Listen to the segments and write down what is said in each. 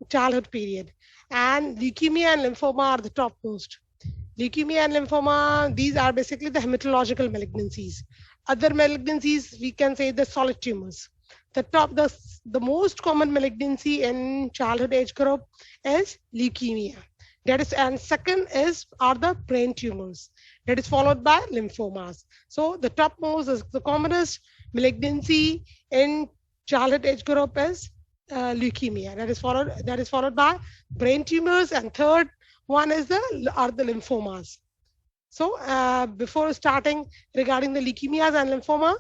childhood period. And leukemia and lymphoma are the topmost. Leukemia and lymphoma, these are basically the hematological malignancies. Other malignancies, we can say the solid tumors. The most common malignancy in childhood age group is leukemia. That is, and second is are the brain tumors. That is followed by lymphomas. So the topmost is the commonest malignancy in childhood age group is leukemia. That is followed by brain tumors, and third one is the lymphomas. So before starting regarding the leukemias and lymphoma,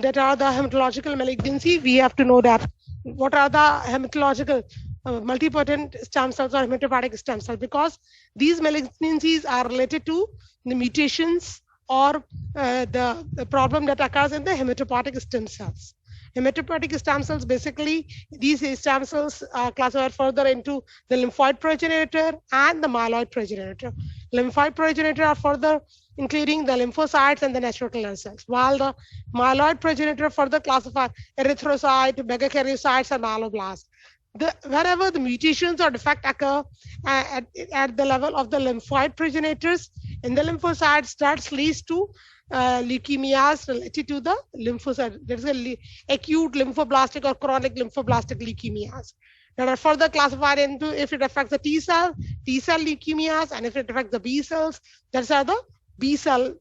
that are the hematological malignancy, we have to know that what are the hematological multipotent stem cells or hematopoietic stem cells, because these malignancies are related to the mutations or the problem that occurs in the hematopoietic stem cells. Hematopoietic stem cells, basically, these stem cells are classified further into the lymphoid progenitor and the myeloid progenitor. Lymphoid progenitor are further including the lymphocytes and the natural killer cells, while the myeloid progenitor further classify erythrocyte, megakaryocytes, and myeloblasts. Wherever the mutations or defect occur at the level of the lymphoid progenitors in the lymphocytes, that leads to leukemias related to the lymphocyte. There is acute lymphoblastic or chronic lymphoblastic leukemias that are further classified into, if it affects the T cell leukemias, and if it affects the B cells, those are the B cell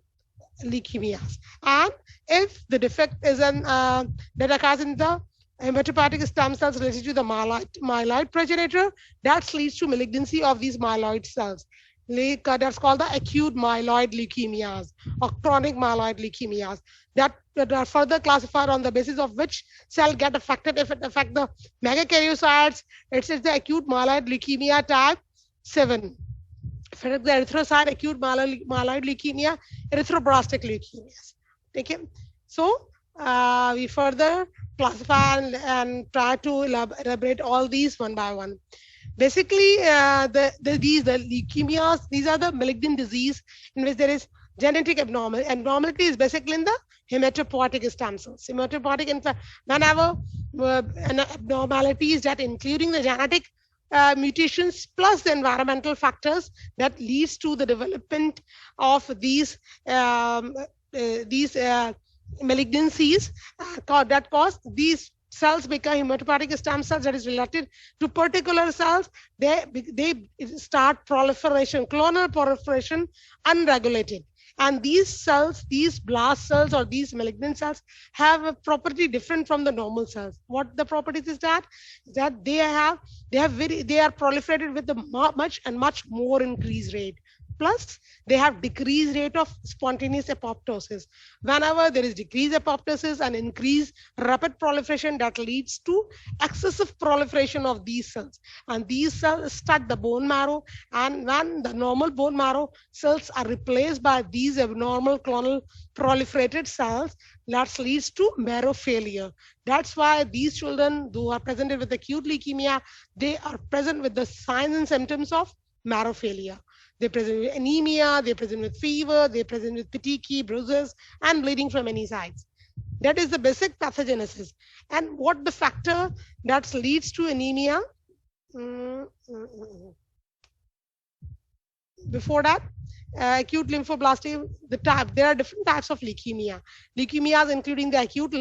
leukemias. And if the defect is that occurs in the hematopoietic stem cells related to the myeloid progenitor, that leads to malignancy of these myeloid cells. That's called the acute myeloid leukemias or chronic myeloid leukemias that are further classified on the basis of which cell get affected. If it affects the megakaryocytes, it's the acute myeloid leukemia type 7. If it is the erythrocyte, acute myeloid leukemia, erythroblastic leukemias. Okay. So we further classify and try to elaborate all these one by one. Basically, the leukemias, these are the malignant disease in which there is genetic abnormality is basically in the hematopoietic stem cells. Hematopoietic, in fact, whenever an abnormalities that including the genetic mutations plus the environmental factors that leads to the development of these malignancies that cause these cells become hematopoietic stem cells, that is related to particular cells. They start proliferation, clonal proliferation, unregulated. And these cells, these blast cells or these malignant cells, have a property different from the normal cells. What the properties is that they are proliferated with a much more increased rate. Plus, they have decreased rate of spontaneous apoptosis. Whenever there is decreased apoptosis and increased rapid proliferation, that leads to excessive proliferation of these cells. And these cells stud the bone marrow. And when the normal bone marrow cells are replaced by these abnormal clonal proliferated cells, that leads to marrow failure. That's why these children who are presented with acute leukemia, they are present with the signs and symptoms of marrow failure. They present with anemia, they present with fever, they present with petechiae, bruises, and bleeding from any sides. That is the basic pathogenesis. And what the factor that leads to anemia? Before that, acute lymphoblastic, there are different types of leukemia. Leukemias including the acute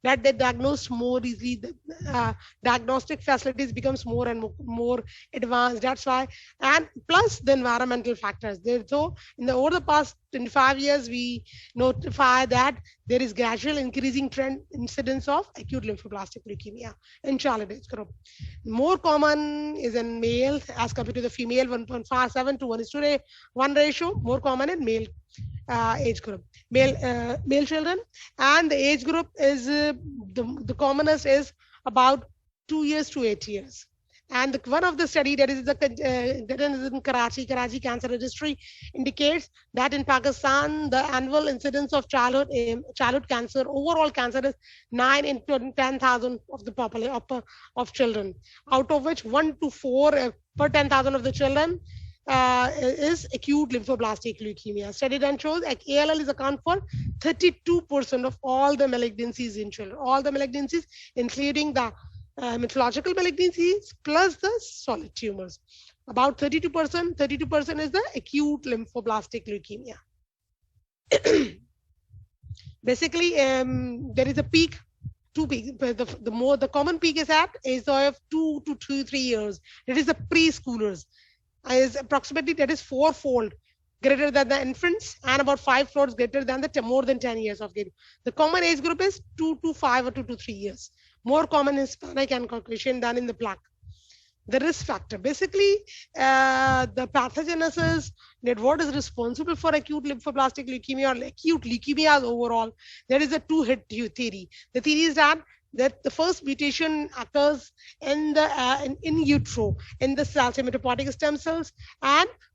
that they diagnose more easily. The diagnostic facilities becomes more and more advanced. That's why, and plus the environmental factors. So over the past 25 years, we notify that there is gradual increasing trend incidence of acute lymphoblastic leukemia in childhood age group. More common is in male as compared to the female, 1.57 to 1:1 ratio. More common in male age group, male children, and the age group is the commonest is about 2 years to 8 years. And one of the study that is that is in Karachi Cancer Registry indicates that in Pakistan the annual incidence of childhood cancer, overall cancer, is 9 in 10,000 of the population of children, out of which 1 to 4 per 10,000 of the children is acute lymphoblastic leukemia. Study then shows like ALL is account for 32% of all the malignancies in children, all the malignancies, including the hematological malignancies plus the solid tumors. About 32%, 32% is the acute lymphoblastic leukemia. Basically, there is a peak. The common peak is at age of 2 to 3 years. It is the preschoolers. Is approximately that is fourfold greater than the infants and about 5-fold greater than the more than 10 years of age. The common age group is 2 to 5 or 2 to 3 years. More common in Hispanic and Caucasian than in the black. The risk factor, basically, the pathogenesis, that what is responsible for acute lymphoblastic leukemia or acute leukemias overall. There is a two-hit theory. The theory is that the first mutation occurs in the in utero in the cells, hematopoietic stem cells,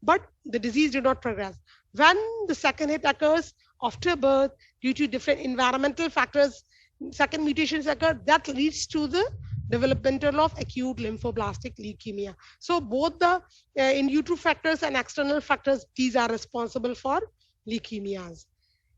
but the disease did not progress. When the second hit occurs after birth due to different environmental factors, second mutations occur, that leads to the developmental of acute lymphoblastic leukemia. So both the in utero factors and external factors, these are responsible for leukemias.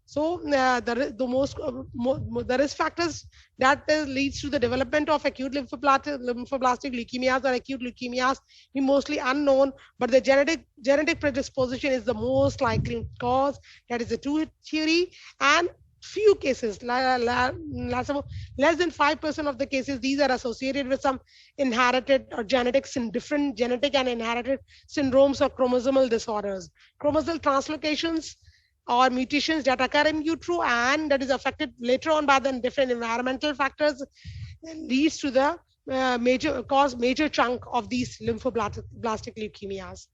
So the risk factors that leads to the development of acute lymphoblastic leukemias or acute leukemias is mostly unknown, but the genetic predisposition is the most likely cause. That is the two theory. And few cases, less than 5% of the cases, these are associated with some inherited or different genetic and inherited syndromes or chromosomal disorders, chromosomal translocations or mutations that occur in utero and that is affected later on by the different environmental factors, leads to the major chunk of these lymphoblastic leukemias.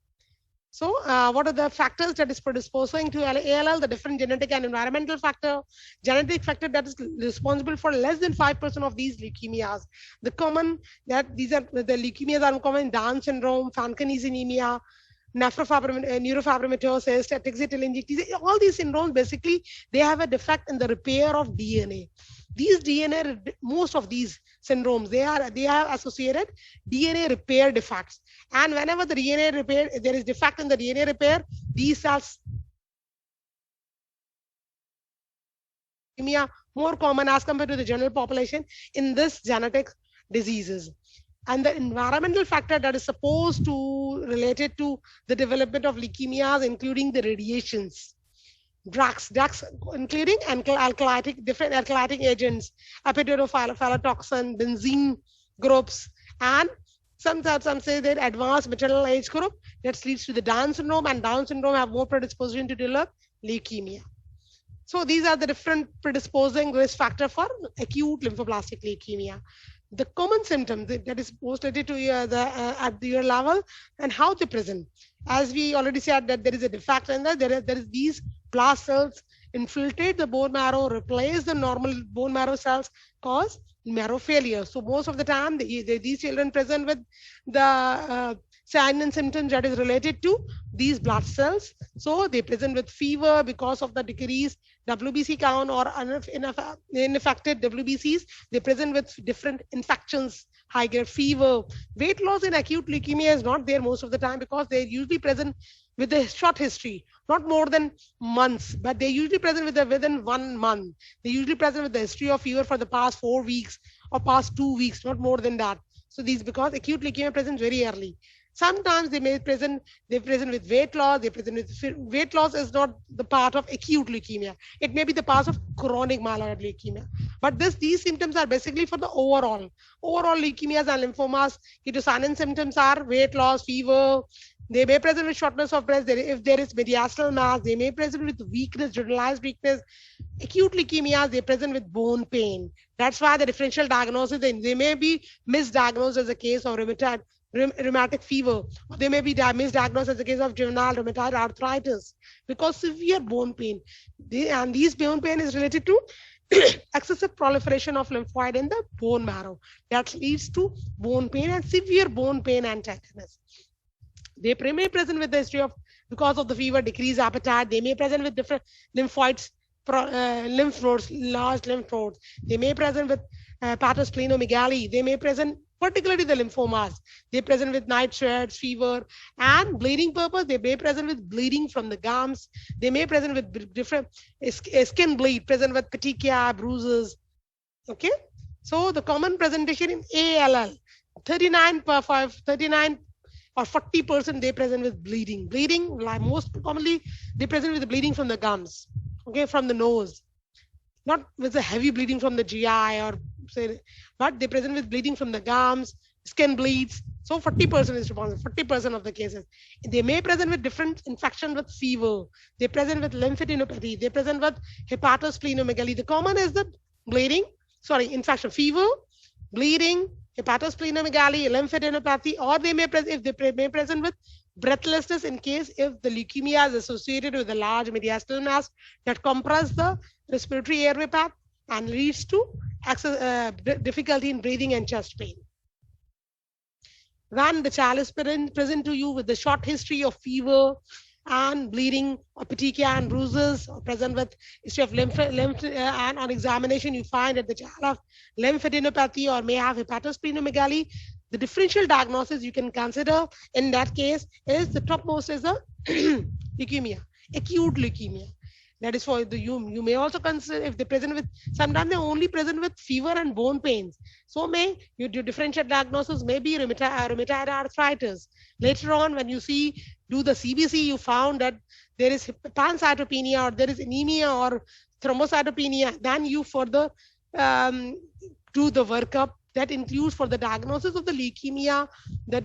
So what are the factors that is predisposing to ALL? The different genetic and environmental factor. Genetic factor that is responsible for less than 5% of these leukemias. The common that these are the leukemias are common: Down syndrome, Fanconi's anemia, neurofibromatosis, telangiectasia. All these syndromes, basically, they have a defect in the repair of DNA. These DNA, most of these syndromes, they have associated DNA repair defects. And whenever the DNA repair, there is defect in the DNA repair, these cells more common as compared to the general population in this genetic diseases. And the environmental factor that is supposed to related to the development of leukemias, including the radiations, drugs including different alkylating agents, epidurofilatoxin, benzene groups, and some say that advanced maternal age group that leads to the Down syndrome, and Down syndrome have more predisposition to develop leukemia. So these are the different predisposing risk factor for acute lymphoblastic leukemia. The common symptoms that is most related to at your level and how they present. As we already said that there is a defect in that there is these blast cells infiltrate the bone marrow, replace the normal bone marrow cells, cause marrow failure. So most of the time these children present with the signs and symptoms that is related to these blood cells. So they present with fever because of the decreased WBC count or ineffective WBCs. They present with different infections, high-grade fever. Weight loss in acute leukemia is not there most of the time because they usually present with a short history, not more than months, but they usually present within 1 month. They usually present with the history of fever for the past 4 weeks or past 2 weeks, not more than that. So these, because acute leukemia presents very early. Sometimes they present with weight loss. They present with weight loss is not the part of acute leukemia. It may be the part of chronic myeloid leukemia. But these symptoms are basically for the overall leukemias and lymphomas. Signs and symptoms are weight loss, fever. They may present with shortness of breath. If there is mediastinal mass, they may present with weakness, generalized weakness. Acute leukemias, they present with bone pain. That's why the differential diagnosis, they may be misdiagnosed as a case of rheumatic fever. Or they may be misdiagnosed as a case of juvenile rheumatoid arthritis because severe bone pain. And these bone pain is related to excessive proliferation of lymphoid in the bone marrow. That leads to bone pain and severe bone pain and tetanus. They may present with the history of, because of the fever, decreased appetite. They may present with different lymphoids lymph nodes, large lymph nodes. They may present with hepatosplenomegaly. They may present, particularly the lymphomas. They present with night sweats, fever, and bleeding purpose. They may present with bleeding from the gums. They may present with different skin bleed, present with petechia, bruises. Okay. So the common presentation in ALL, 39 or 40% they present with bleeding. Bleeding, like most commonly, they present with bleeding from the gums, okay, from the nose, not with a heavy bleeding from the GI or say, but they present with bleeding from the gums, skin bleeds. So 40% is responsible, 40% of the cases. They may present with different infection with fever. They present with lymphadenopathy. They present with hepatosplenomegaly. The common is the bleeding, infection, fever, bleeding, hepatosplenomegaly, lymphadenopathy, or they may present, if they may present with breathlessness in case if the leukemia is associated with a large mediastinal mass that compress the respiratory airway path and leads to difficulty in breathing and chest pain. When the child is present to you with a short history of fever and bleeding or petechia and bruises, or present with history of lymph and on examination you find that the child have lymphadenopathy or may have hepatosplenomegaly, the differential diagnosis you can consider in that case is the topmost is the leukemia, acute leukemia. That is for the you may also consider if they present with, sometimes they only present with fever and bone pains. So may your differential diagnosis may be rheumatoid arthritis. Later on, when you do the CBC, you found that there is pancytopenia or there is anemia or thrombocytopenia. Then you further do the workup that includes for the diagnosis of the leukemia. The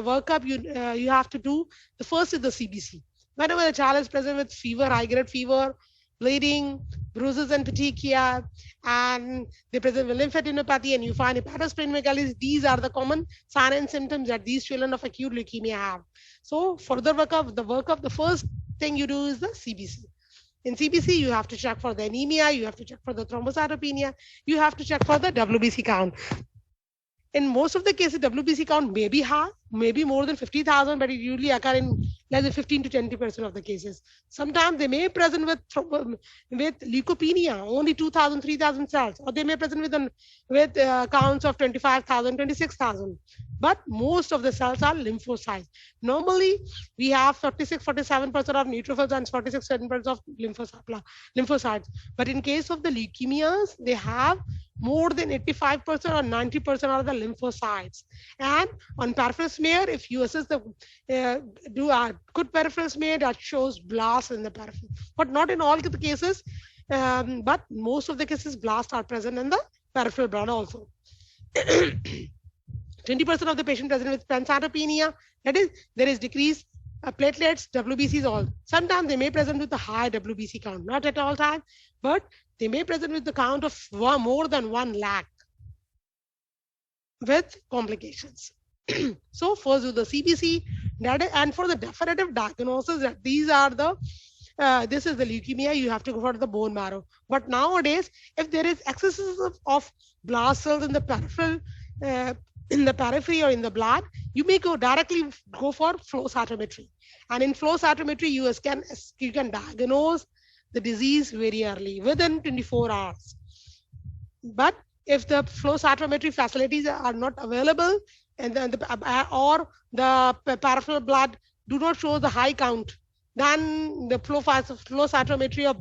workup you have to do. The first is the CBC. Whenever the child is present with fever, high-grade fever, bleeding, bruises and petechia, and they present with lymphadenopathy, and you find hepatosplenomegaly, these are the common signs and symptoms that these children of acute leukemia have. So further workup, the first thing you do is the CBC. In CBC, you have to check for the anemia, you have to check for the thrombocytopenia, you have to check for the WBC count. In most of the cases, WBC count may be high, maybe more than 50,000, but it usually occur in less than 15 to 20% of the cases. Sometimes they may present with leukopenia, only 2,000, 3,000 cells, or they may present with counts of 25,000, 26,000. But most of the cells are lymphocytes. Normally, we have 47% of neutrophils and 46% of lymphocytes. But in case of the leukemias, they have more than 85% or 90% of the lymphocytes. And on peripheral smear, if you assess do a good peripheral smear, that shows blasts in the peripheral. But not in all the cases, but most of the cases, blasts are present in the peripheral blood also. 20% of the patient present with pancytopenia, that is, there is decreased platelets, WBCs all. Sometimes they may present with a high WBC count, not at all times, but they may present with the count of more than 1 lakh with complications. So first do the CBC, and for the definitive diagnosis that these are the this is the leukemia, you have to go for the bone marrow. But nowadays, if there is excesses of blast cells in the peripheral, in the periphery or in the blood, you may directly go for flow cytometry. And in flow cytometry, you can diagnose the disease very early, within 24 hours. But if the flow cytometry facilities are not available, and then or the peripheral blood do not show the high count, then the flow cytometry of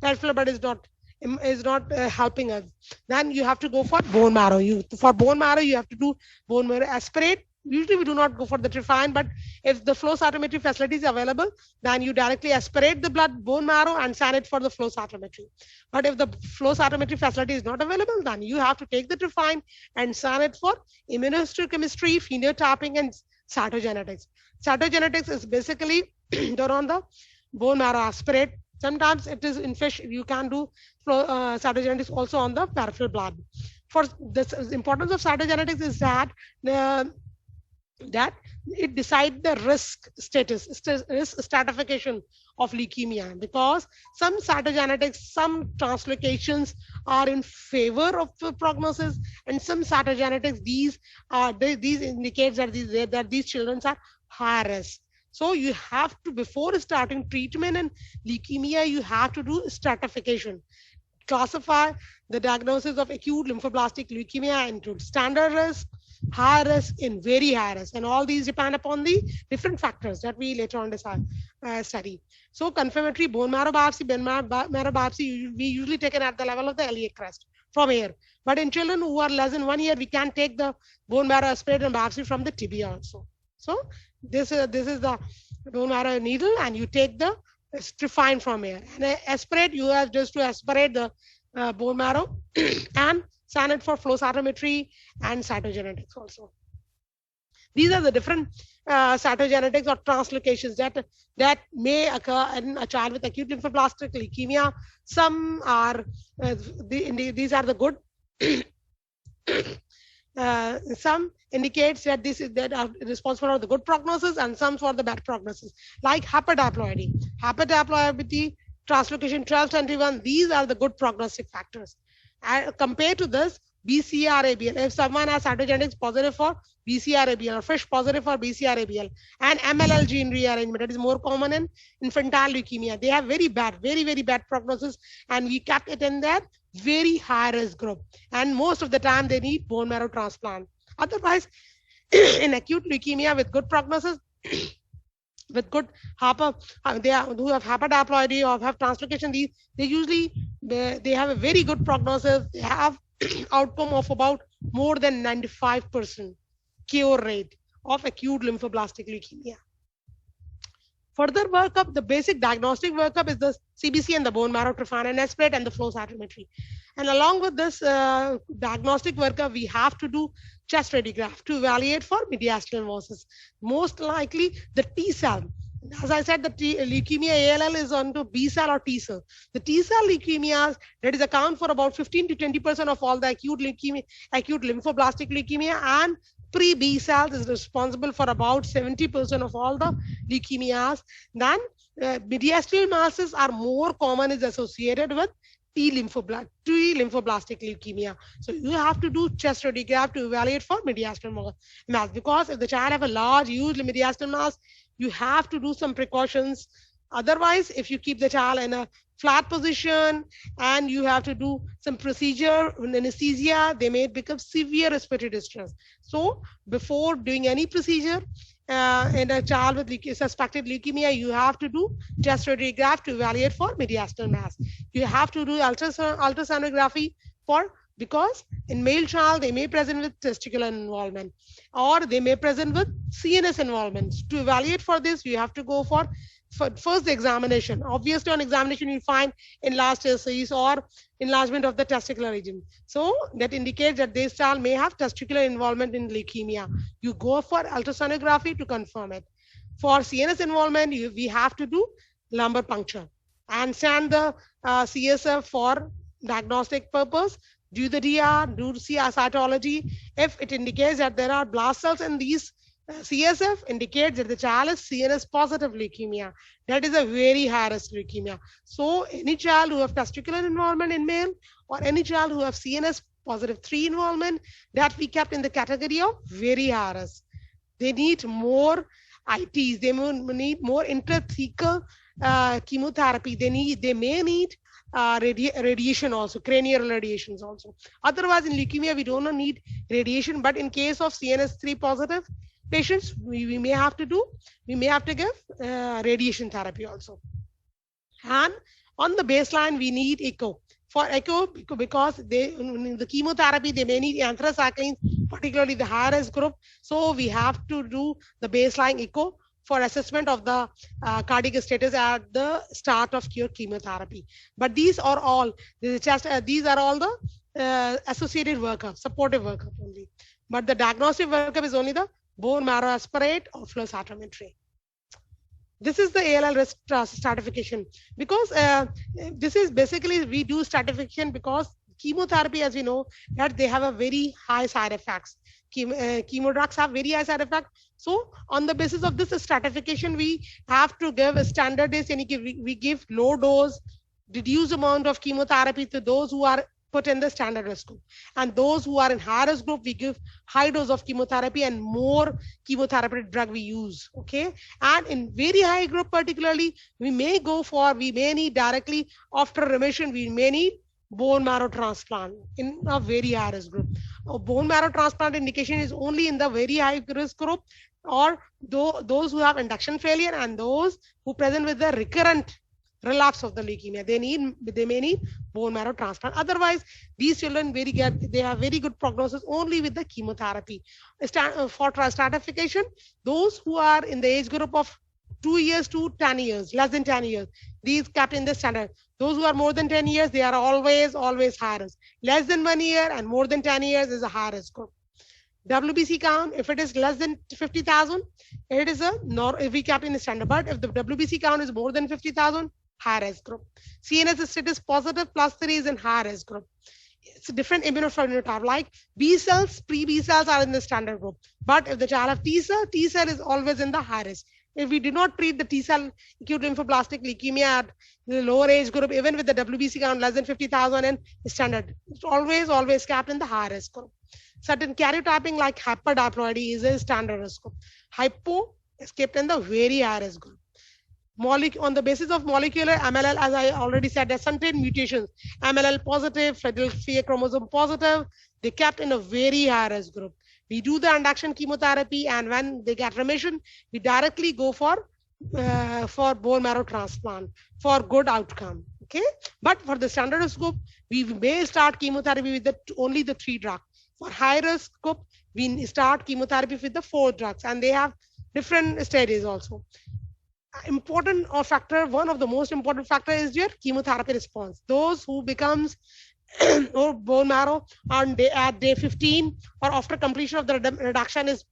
peripheral blood is not helping us. Then you have to go for bone marrow. For bone marrow, you have to do bone marrow aspirate. Usually we do not go for the trephine, but if the flow cytometry facility is available, then you directly aspirate the bone marrow and send it for the flow cytometry. But if the flow cytometry facility is not available, then you have to take the trephine and send it for immunohistochemistry, phenotyping, and cytogenetics. Cytogenetics is basically done on the bone marrow aspirate. Sometimes it is in fish. You can do cytogenetics also on the peripheral blood. For the importance of cytogenetics is that it decides the risk stratification of leukemia, because some cytogenetics, some translocations are in favor of the prognosis, and some cytogenetics these indicates that these children are high risk. So you have to, before starting treatment in leukemia, you have to do stratification. Classify the diagnosis of acute lymphoblastic leukemia into standard risk, high risk, and very high risk. And all these depend upon the different factors that we later on decide, study. So confirmatory bone marrow biopsy, we usually take it at the level of the iliac crest from here. But in children who are less than 1 year, we can take the bone marrow aspirate and biopsy from the tibia also. So this is the bone marrow needle, and you take the find from here. And aspirate, you have just to aspirate the bone marrow and send it for flow cytometry and cytogenetics also. These are the different cytogenetics or translocations that may occur in a child with acute lymphoblastic leukemia. Some are these are the good. Some indicates that this is that are responsible for the good prognosis, and some for the bad prognosis, like haperdiploidy. Haperdiploidy, translocation 1221, these are the good prognostic factors. And compared to this, BCR-ABL, if someone has cytogenetics positive for BCR-ABL or FISH positive for BCR-ABL, and MLL gene rearrangement, that is more common in infantile leukemia, they have very bad prognosis, and we kept it in that very high risk group, and most of the time they need bone marrow transplant. Otherwise, in acute leukemia with good prognosis, with good who have haperdiploidy or have translocation, they usually they have a very good prognosis. They have outcome of about more than 95% cure rate of acute lymphoblastic leukemia. Further workup, the basic diagnostic workup is the CBC and the bone marrow trophon and aspirate and the flow cytometry. And along with this diagnostic workup, we have to do chest radiograph to evaluate for mediastinal lymphosis. Most likely the T cell. As I said, the leukemia ALL is onto B cell or T cell. The T cell leukemias, that is account for about 15 to 20% of all the acute lymphoblastic leukemia, and pre-B cells is responsible for about 70% of all the leukemias. Then mediastinal masses are more common, is associated with T lymphoblastic leukemia. So you have to do chest radiograph to evaluate for mediastinal mass, because if the child have a large, huge mediastinal mass, you have to do some precautions. Otherwise, if you keep the child in a flat position and you have to do some procedure, anesthesia, they may become severe respiratory distress. So before doing any procedure in a child with suspected leukemia, you have to do chest radiograph to evaluate for mediastinal mass. You have to do ultrasonography because in male child, they may present with testicular involvement, or they may present with CNS involvement. To evaluate for this, you have to go for first the examination. Obviously, on examination, you find enlarged testes or enlargement of the testicular region. So that indicates that this child may have testicular involvement in leukemia. You go for ultrasonography to confirm it. For CNS involvement, we have to do lumbar puncture and send the CSF for diagnostic purpose. Do the DR, do CR cytology. If it indicates that there are blast cells in these CSF, indicates that the child is CNS positive leukemia. That is a very high risk leukemia. So any child who have testicular involvement in male, or any child who have CNS positive 3 involvement, that we kept in the category of very high risk. They need more ITs. They need more intrathecal chemotherapy. They may need radiation also, cranial radiations also. Otherwise, in leukemia, we do not need radiation. But in case of CNS3 positive patients, we may have to give radiation therapy also. And on the baseline, we need echo. For echo, because in the chemotherapy, they may need anthracyclines, particularly the high risk group. So we have to do the baseline echo for assessment of the cardiac status at the start of your chemotherapy. But these are all the associated workup, supportive workup only. But the diagnostic workup is only the bone marrow aspirate or flow cytometry. This is the ALL risk stratification, because this is basically, we do stratification because chemotherapy, as we know, that they have a very high side effects. Chemo drugs have very high side effects. So on the basis of this stratification, we have to give a standard dose, and we give low dose, reduced amount of chemotherapy to those who are put in the standard risk group. And those who are in high risk group, we give high dose of chemotherapy and more chemotherapy drug we use. Okay. And in very high group, particularly, we may need directly after remission, we may need bone marrow transplant in a very high risk group. A bone marrow transplant indication is only in the very high risk group, or those who have induction failure and those who present with the recurrent relapse of the leukemia. They may need bone marrow transplant. Otherwise, these children they have very good prognosis only with the chemotherapy. For stratification, those who are in the age group of 2 years to 10 years, less than 10 years, these kept in the standard. Those who are more than 10 years, they are always high risk. Less than 1 year and more than 10 years is a high risk group. WBC count, if it is less than 50,000, it is if we kept in the standard. But if the WBC count is more than 50,000, high risk group. CNS status positive plus 3 is in high risk group. It's a different immunophenotype. Like B cells, pre-B cells are in the standard group. But if the child have T cell is always in the high risk. If we do not treat the T cell acute lymphoblastic leukemia at the lower age group, even with the WBC count less than 50,000 and standard, it's always kept in the high risk group. Certain karyotyping like hyperdiploidy is a standard risk group. Hypo is kept in the very high risk group. On the basis of molecular MLL, as I already said, there are certain mutations. MLL positive, Philadelphia chromosome positive, they kept in a very high risk group. We do the induction chemotherapy, and when they get remission, we directly go for bone marrow transplant for good outcome. Okay, but for the standard risk group, we may start chemotherapy with only the 3 drugs. For high risk group, we start chemotherapy with the 4 drugs, and they have different stages also. Important or factor, one of the most important factor is your chemotherapy response. Those who becomes or bone marrow at day 15 or after completion of the reduction is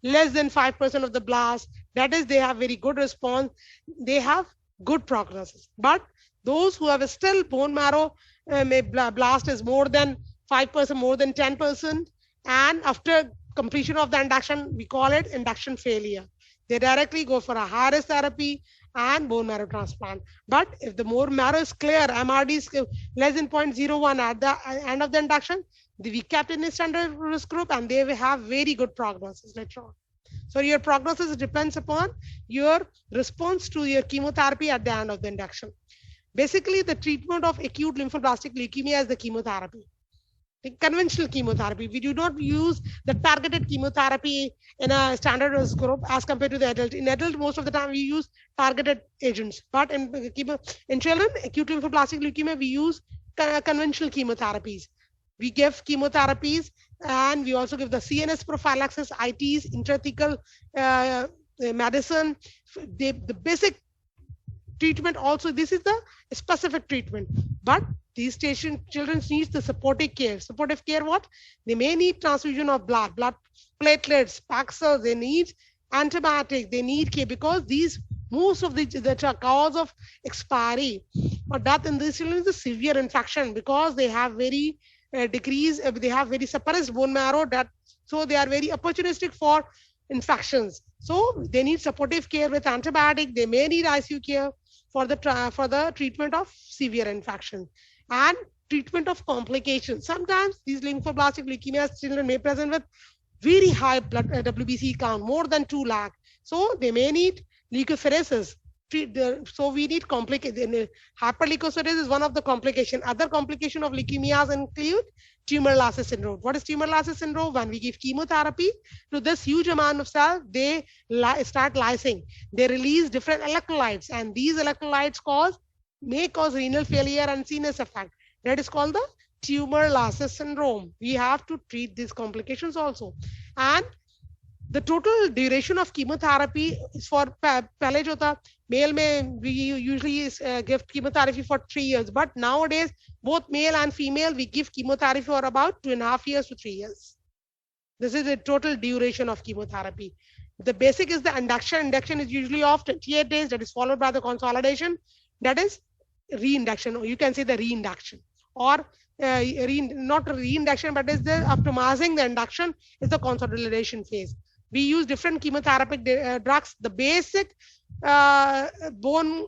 less than 5% of the blast, that is, they have very good response, they have good prognosis. But those who have still bone marrow blast is more than 5%, more than 10%, and after completion of the induction, we call it induction failure. They directly go for a high risk therapy and bone marrow transplant. But if the bone marrow is clear, MRD is less than 0.01 at the end of the induction, we kept in a standard risk group, and they will have very good prognosis later on. So your prognosis depends upon your response to your chemotherapy at the end of the induction. Basically, the treatment of acute lymphoblastic leukemia is the chemotherapy. The conventional chemotherapy, we do not use the targeted chemotherapy in a standard risk group as compared to the adult. In adult, most of the time we use targeted agents, but in children, acute lymphoblastic leukemia, we use conventional chemotherapies. We give chemotherapies, and we also give the CNS prophylaxis, ITs, intrathecal medicine. The basic treatment also, this is the specific treatment, but these children need the supportive care. Supportive care, what? They may need transfusion of blood platelets, Paxil, they need antibiotics, they need care, because most of the cause of expiry or death in these children is a severe infection, because they have very they have very suppressed bone marrow, so they are very opportunistic for infections. So they need supportive care with antibiotic. They may need ICU care for the treatment of severe infection and treatment of complications. Sometimes these lymphoblastic leukemia children may present with very high blood WBC count, more than 2 lakh. So they may need leukapheresis. So we need complicated. Hyperleukocytosis is one of the complications. Other complication of leukemias include tumor lysis syndrome. What is tumor lysis syndrome? When we give chemotherapy to this huge amount of cells, they start lysing. They release different electrolytes, and these electrolytes may cause renal failure and CNS effect. That is called the tumor lysis syndrome. We have to treat these complications also. And the total duration of chemotherapy is for Palejota. Male we usually give chemotherapy for 3 years, but nowadays both male and female we give chemotherapy for about 2.5 years to 3 years. This is the total duration of chemotherapy. The basic is the induction. Induction is usually of 28 days, that is followed by the consolidation, that is reinduction, or you can say the reinduction, or not reinduction, but is the optimizing the induction is the consolidation phase. We use different chemotherapeutic drugs. The basic bone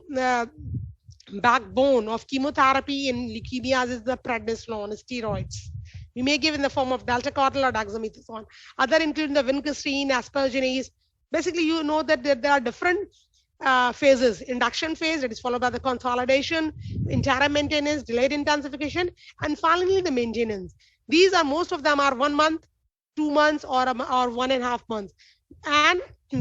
backbone of chemotherapy in leukemias is the prednisolone, steroids. We may give in the form of delta-cortical or dexamethasone. Other include the vincristine, aspergillase. Basically, you know that there are different phases. Induction phase, that is followed by the consolidation, interim maintenance, delayed intensification, and finally the maintenance. These are, most of them are 1 month, 2 months, or 1.5 months. And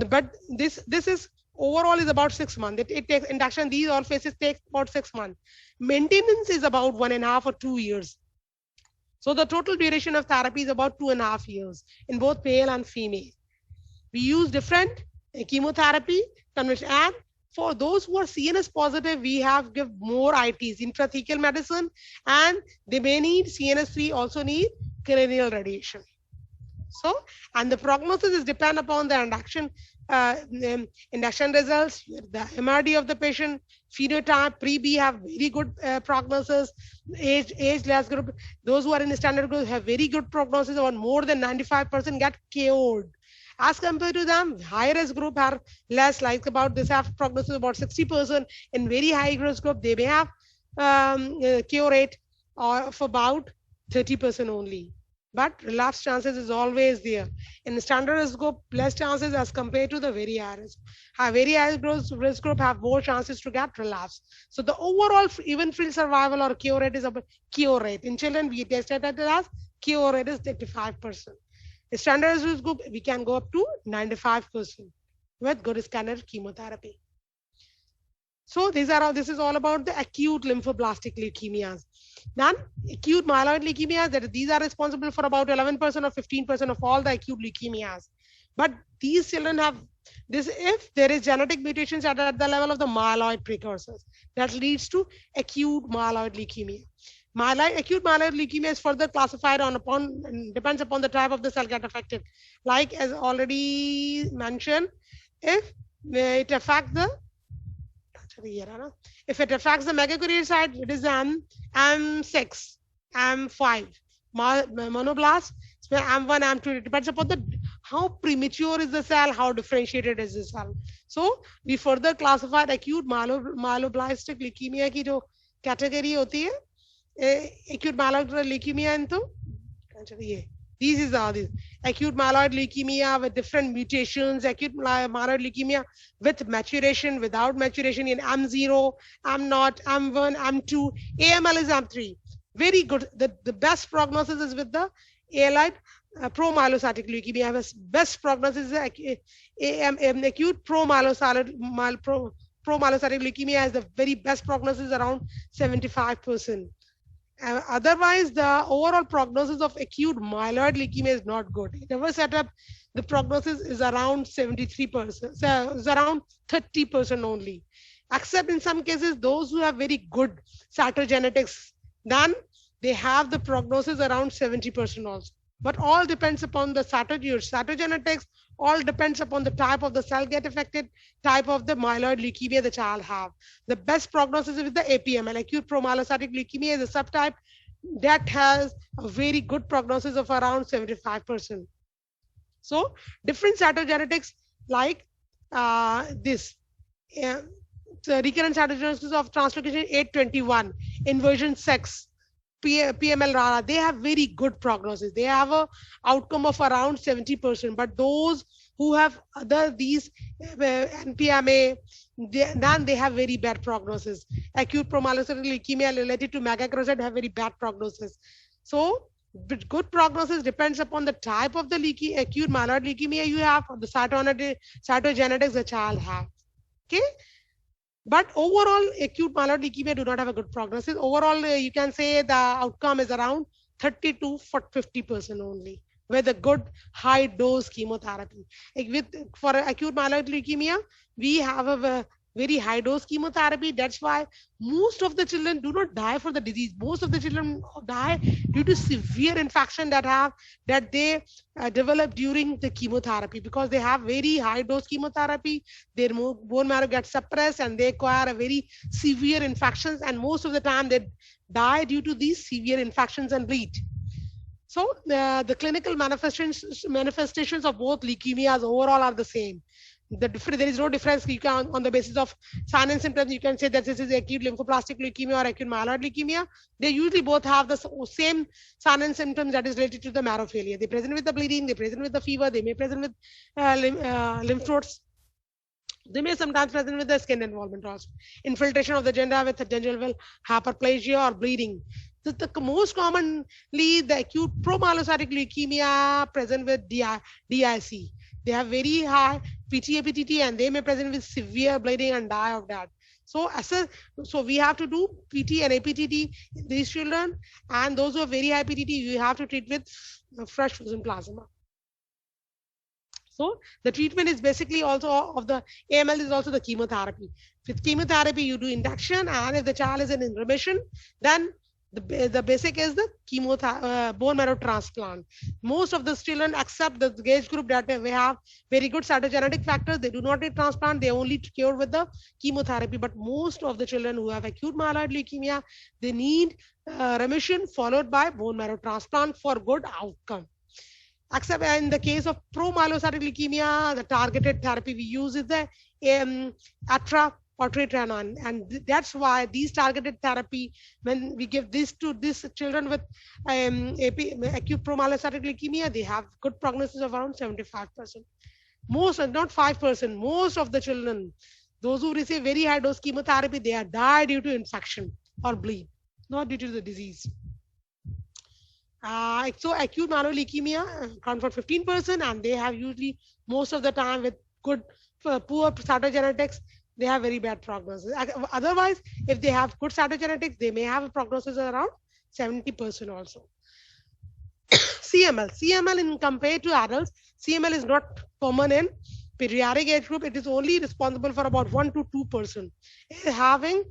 but this is overall is about 6 months. It takes induction. These all phases take about 6 months. Maintenance is about 1.5 or 2 years. So the total duration of therapy is about 2.5 years in both male and female. We use different chemotherapy convention, and for those who are CNS positive, we have give more ITs, intrathecal medicine, and they may need CNS3, also need cranial radiation. So, and the prognosis is depend upon the induction results, the MRD of the patient, phenotype. Pre-B have very good prognosis. Age less group, those who are in the standard group have very good prognosis. About more than 95% get KO'd. As compared to them, high risk group are less, like about this have prognosis about 60%. In very high risk group, they may have cure rate of about 30% only. But relapse chances is always there. In the standard risk group, less chances as compared to the very high risk. Very high risk group have more chances to get relapse. So the overall event-free survival or cure rate is about cure rate. In children, we tested that as cure rate is 35%. The standard risk group, we can go up to 95% with good standard chemotherapy. So this is all about the acute lymphoblastic leukemias. Then acute myeloid leukemias, these are responsible for about 11% or 15% of all the acute leukemias. But these children have this if there is genetic mutations at the level of the myeloid precursors that leads to acute myeloid leukemia. Acute myeloid leukemia is further classified depends upon the type of the cell get affected. Like as already mentioned, if it affects the megakaryocyte, it is M6, M5. Monoblast, M1, M2. It depends upon how premature is the cell, how differentiated is the cell. So we further classified acute myeloblastic leukemia की जो category होती है, acute myeloid leukemia into these is all these acute myeloid leukemia with different mutations, acute myeloid leukemia with maturation, without maturation in M0, M0, M1, M2, AML is M3. Very good. The best prognosis is with the ALI promyelocytic leukemia. Best prognosis is acute promyelocytic leukemia has the very best prognosis around 75%. Otherwise, the overall prognosis of acute myeloid leukemia is not good. In our setup, the prognosis is around 73%, so it's around 30% only. Except in some cases, those who have very good cytogenetics, then they have the prognosis around 70% also. But all depends upon the cytogenetics, all depends upon the type of the cell get affected, type of the myeloid leukemia the child have. The best prognosis is with the APML, acute promyelocytic leukemia is a subtype that has a very good prognosis of around 75%. So different cytogenetics like this. So recurrent cytogenesis of translocation 821, inversion sex, PML RARA, they have very good prognosis. They have a outcome of around 70%. But those who have these NPMA, then they have very bad prognosis. Acute promyelocytic leukemia related to megakaryocyte have very bad prognosis. So good prognosis depends upon the type of the acute myeloid leukemia you have, or the cytogenetics the child have. Okay. But overall, acute myeloid leukemia do not have a good prognosis. Overall, you can say the outcome is around 30 to 50% only with a good high dose chemotherapy. For acute myeloid leukemia, we have a very high dose chemotherapy. That's why most of the children do not die for the disease. Most of the children die due to severe infection that they develop during the chemotherapy, because they have very high dose chemotherapy. Their bone marrow gets suppressed and they acquire a very severe infections, and most of the time they die due to these severe infections and bleed. So the clinical manifestations of both leukemias overall are the same. There is no difference. You can, on the basis of sign and symptoms, you can say that this is acute lymphoblastic leukemia or acute myeloid leukemia. They usually both have the same sign and symptoms that is related to the marrow failure. They present with the bleeding, they present with the fever, they may present with lymph nodes. They may sometimes present with the skin involvement also. Infiltration of the gender with a gingival hyperplasia or bleeding. The most commonly, the acute promyelocytic leukemia present with DIC. They have very high PT-APTT and they may present with severe bleeding and die of that. So, so we have to do PT and APTT in these children, and those who have very high PTT, you have to treat with fresh frozen plasma. So the treatment is basically also of the AML is also the chemotherapy. With chemotherapy, you do induction, and if the child is in remission, then the basic is the bone marrow transplant. Most of the children accept the age group that we have very good cytogenetic factors. They do not need transplant. They only cure with the chemotherapy. But most of the children who have acute myeloid leukemia, they need remission followed by bone marrow transplant for good outcome. Except in the case of promyelocytic leukemia, the targeted therapy we use is the ATRA or Tretranon, and that's why these targeted therapy, when we give this to these children with acute promyelocytic leukemia, they have good prognosis of around 75%. Most, not 5%, most of the children, those who receive very high dose chemotherapy, they are die due to infection or bleed, not due to the disease. So acute myeloid leukemia account for 15%, and they have usually most of the time with good poor cytogenetics, they have very bad prognosis. Otherwise, if they have good cytogenetics, they may have a prognosis around 70% also. CML in compared to adults, CML is not common in pediatric age group. It is only responsible for about 1 to 2% having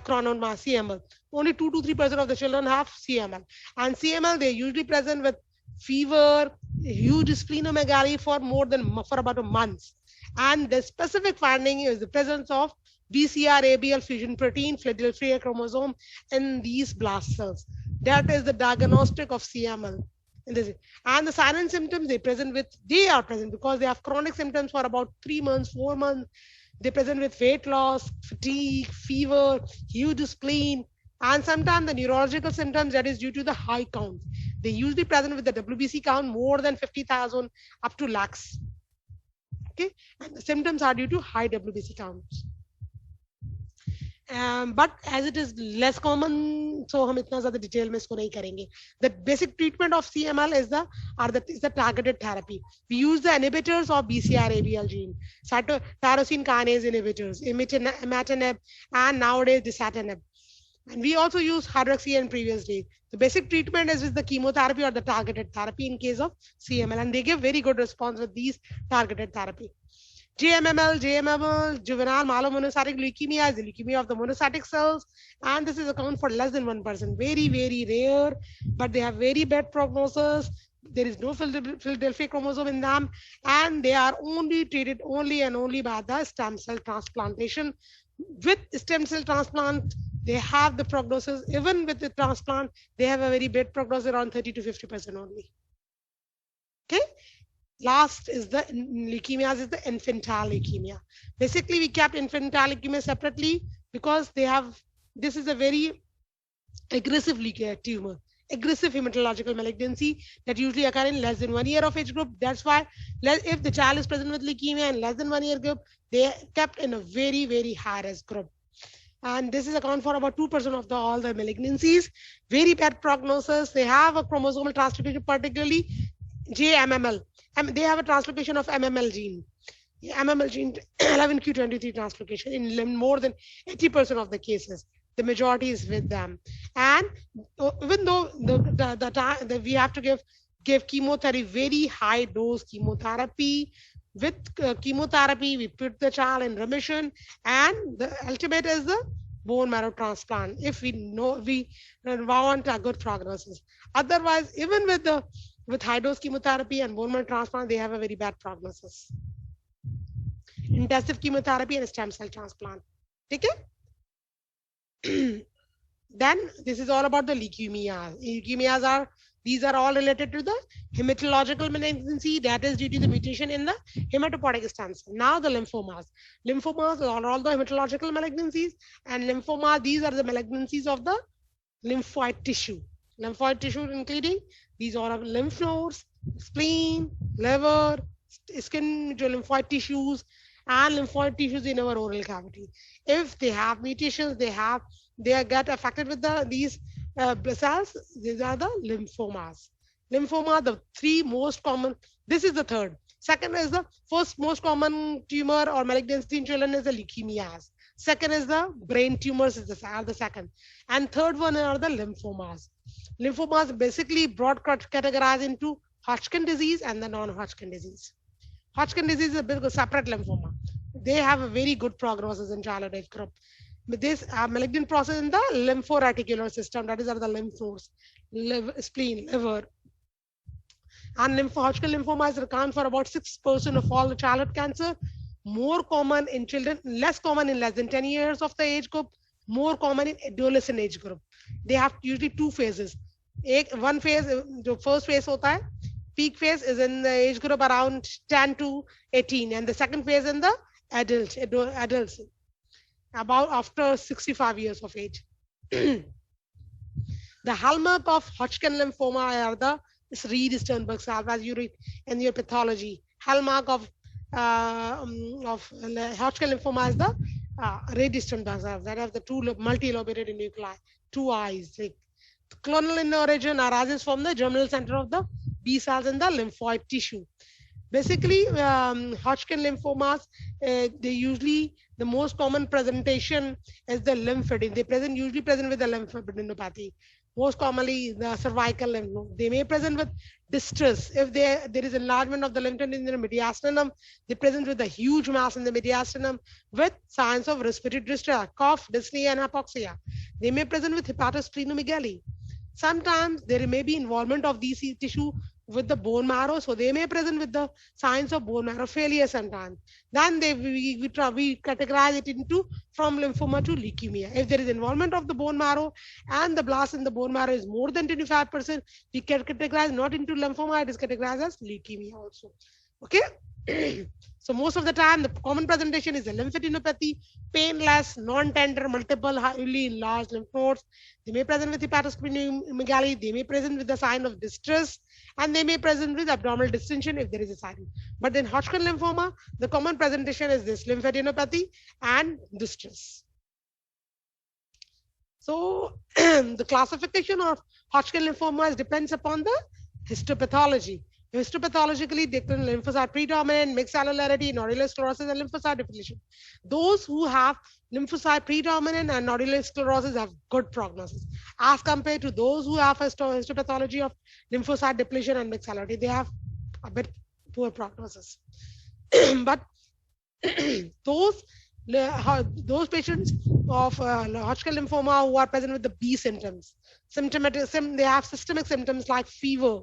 chronon mass CML. Only 2 to 3% of the children have CML, and CML they usually present with fever, huge splenomegaly for about a month. And the specific finding is the presence of BCR-ABL fusion protein, Philadelphia chromosome in these blast cells. That is the diagnostic of CML. And the sign and symptoms they are present because they have chronic symptoms for about 3 months, 4 months. They present with weight loss, fatigue, fever, huge spleen, and sometimes the neurological symptoms that is due to the high count. They usually present with the WBC count more than 50,000 up to lakhs. Okay, and the symptoms are due to high WBC counts. But as it is less common, so हम इतना ज़्यादा detail में इसको नहीं करेंगे. The basic treatment of CML is the targeted therapy. We use the inhibitors of BCR-ABL gene, tyrosine kinase inhibitors, imatinib, and nowadays dasatinib. And we also use hydroxy in previous days. The basic treatment is with the chemotherapy or the targeted therapy in case of CML, and they give very good response with these targeted therapy. JMML, juvenile myelomonocytic leukemia is the leukemia of the monocytic cells, and this is account for less than 1%. Very, very rare, but they have very bad prognosis. There is no Philadelphia chromosome in them, and they are only treated only and only by the stem cell transplantation. With stem cell transplant, they have the prognosis, even with the transplant, they have a very bad prognosis around 30 to 50% only. Okay. Last is the leukemias is the infantile leukemia. Basically, we kept infantile leukemia separately because they have, this is a very aggressive tumor, aggressive hematological malignancy that usually occur in less than 1 year of age group. That's why if the child is present with leukemia in less than 1 year group, they are kept in a very, very high risk group. And this is account for about 2% of all the malignancies. Very bad prognosis. They have a chromosomal translocation, particularly JMML. They have a translocation of MML gene. MML gene 11q23 translocation in more than 80% of the cases. The majority is with them. And even though we have to give chemotherapy, very high dose chemotherapy. With chemotherapy, we put the child in remission, and the ultimate is the bone marrow transplant if we know we want a good prognosis. Otherwise, even with high dose chemotherapy and bone marrow transplant, they have a very bad prognosis. Intensive chemotherapy and stem cell transplant. Okay? Then this is all about the leukemias. These are all related to the Hematological malignancy, that is due to the mutation in the hematopoietic stem cell. Now the lymphomas. Lymphomas are all the hematological malignancies, and lymphoma, these are the malignancies of the lymphoid tissue. Lymphoid tissue including these are lymph nodes, spleen, liver, skin lymphoid tissues, and lymphoid tissues in our oral cavity. If they have mutations, they get affected with these cells. These are the lymphomas. Lymphoma, the three most common. This is the third. Second is the first most common tumor or malignancy in children is the leukemias. Second is the brain tumors are the second. And third one are the lymphomas. Lymphomas basically broad categorized into Hodgkin disease and the non-Hodgkin disease. Hodgkin disease is a bit of a separate lymphoma. They have a very good prognosis in childhood age group. With this malignant process in the lymphoreticular system, that is are the lymph nodes, spleen, liver. And Hodgkin lymphomas account for about 6% of all the childhood cancer. More common in children, less common in less than 10 years of the age group, more common in adolescent age group. They have usually two phases. One phase, the first phase hota hai, peak phase is in the age group around 10 to 18, and the second phase in the adults about after 65 years of age. The hallmark of Hodgkin lymphoma are the Reed-Sternberg cells, as you read in your pathology. Hallmark of Hodgkin lymphoma is the Reed-Sternberg cells that have the two multi-lobated nuclei, two eyes. Like, clonal in origin arises from the germinal center of the B cells in the lymphoid tissue. Basically, Hodgkin lymphomas, they usually, the most common presentation is the lymphedema. They usually present with the lymphadenopathy. Most commonly, the cervical lymph node. They may present with distress. If there is enlargement of the lymph node in the mediastinum, they present with a huge mass in the mediastinum with signs of respiratory distress, cough, dyspnea, and hypoxia. They may present with hepatosplenomegaly. Sometimes there may be involvement of these tissue with the bone marrow, so they may present with the signs of bone marrow failure sometimes. Then we categorize it into from lymphoma to leukemia. If there is involvement of the bone marrow and the blast in the bone marrow is more than 25%, we can categorize not into lymphoma, it is categorized as leukemia also. Okay. So most of the time, the common presentation is a lymphadenopathy, painless, non-tender, multiple, highly enlarged lymph nodes. They may present with hepatosplenomegaly. They may present with the sign of distress, and they may present with abdominal distension if there is a sign. But in Hodgkin lymphoma, the common presentation is this lymphadenopathy and distress. So the classification of Hodgkin lymphoma depends upon the histopathology. Histopathologically, they can lymphocyte predominant, mixed cellularity, nodular sclerosis, and lymphocyte depletion. Those who have lymphocyte predominant and nodular sclerosis have good prognosis, as compared to those who have histopathology of lymphocyte depletion and mixed cellularity. They have a bit poor prognosis. But those patients of Hodgkin lymphoma who are present with the B symptoms, they have systemic symptoms like fever,